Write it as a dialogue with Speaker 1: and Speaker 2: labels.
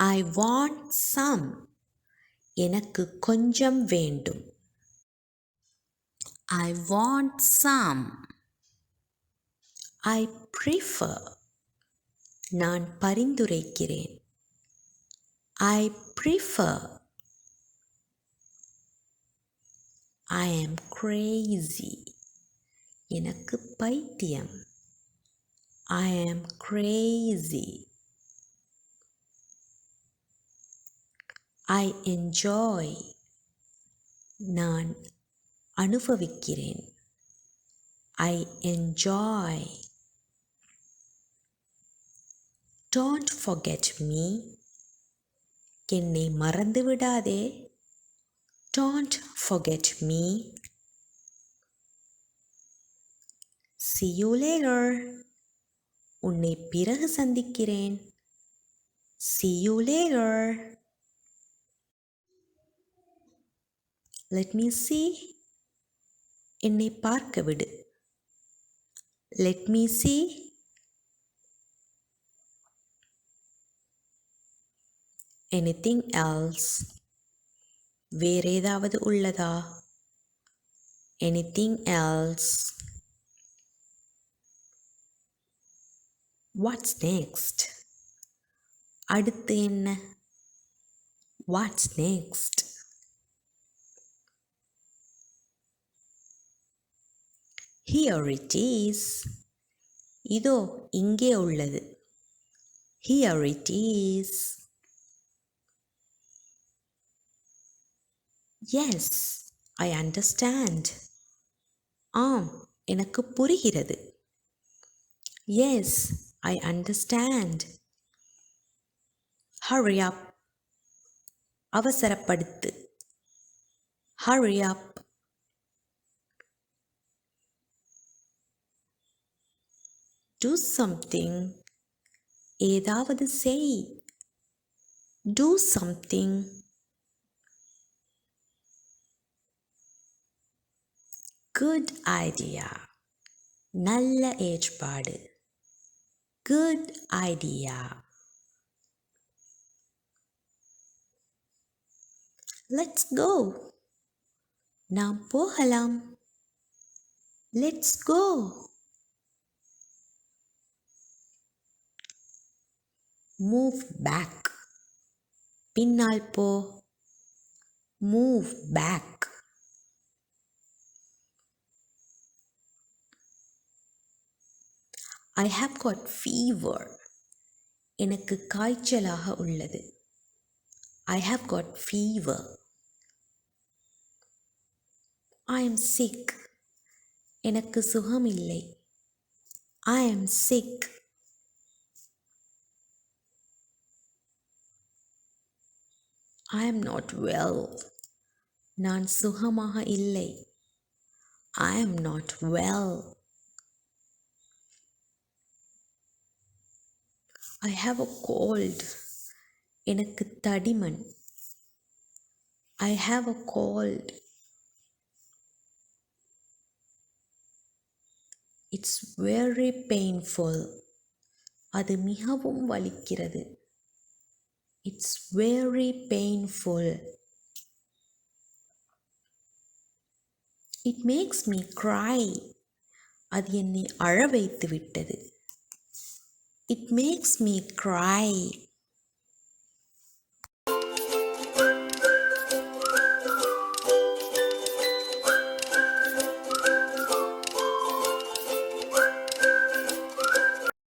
Speaker 1: I want some. எனக்கு கொஞ்சம் வேண்டும். I want some. I prefer. நான் பரிந்துரைக்கிறேன். I prefer. I am crazy. எனக்கு பைத்தியம். I am crazy. I enjoy. நான் அனுபவிக்கிறேன். I enjoy. Don't forget me. என்னை மறந்து விடாதே. Don't forget me. See you later. உன்னை பிறகு சந்திக்கிறேன். See you later. Let me see. என்னை பார்க்க விடு. Let me see. Anything else? வேற ஏதாவது உள்ளதா? Anything else? What's next? அடுத்து என்ன? What's next? Here it is. இதோ இங்கே உள்ளது. Here it is. Yes, I understand. ஆம், எனக்கு புரிகிறது. Yes, I understand. Hurry up. அவசரப்படுத்து. Hurry up. Do something. ஏதாவது செய். Do something. Good idea. நல்ல ஏற்பாடு. Good idea. Let's go. நாம் போகலாம். Let's go. Move back. பின்னால் போ. Move back. I have got fever. எனக்கு காய்ச்சலாக உள்ளது. I have got fever. I am sick. எனக்கு சுகமில்லை. I am sick. I am not well. நான் சுகமாக இல்லை. I am not well. I have a cold. எனக்கு தடிமன். I have a cold. It's very painful. அது மிகவும் வலிக்கிறது. It's very painful. It makes me cry. அது என்னை அழ வைத்து விட்டது. It makes me cry.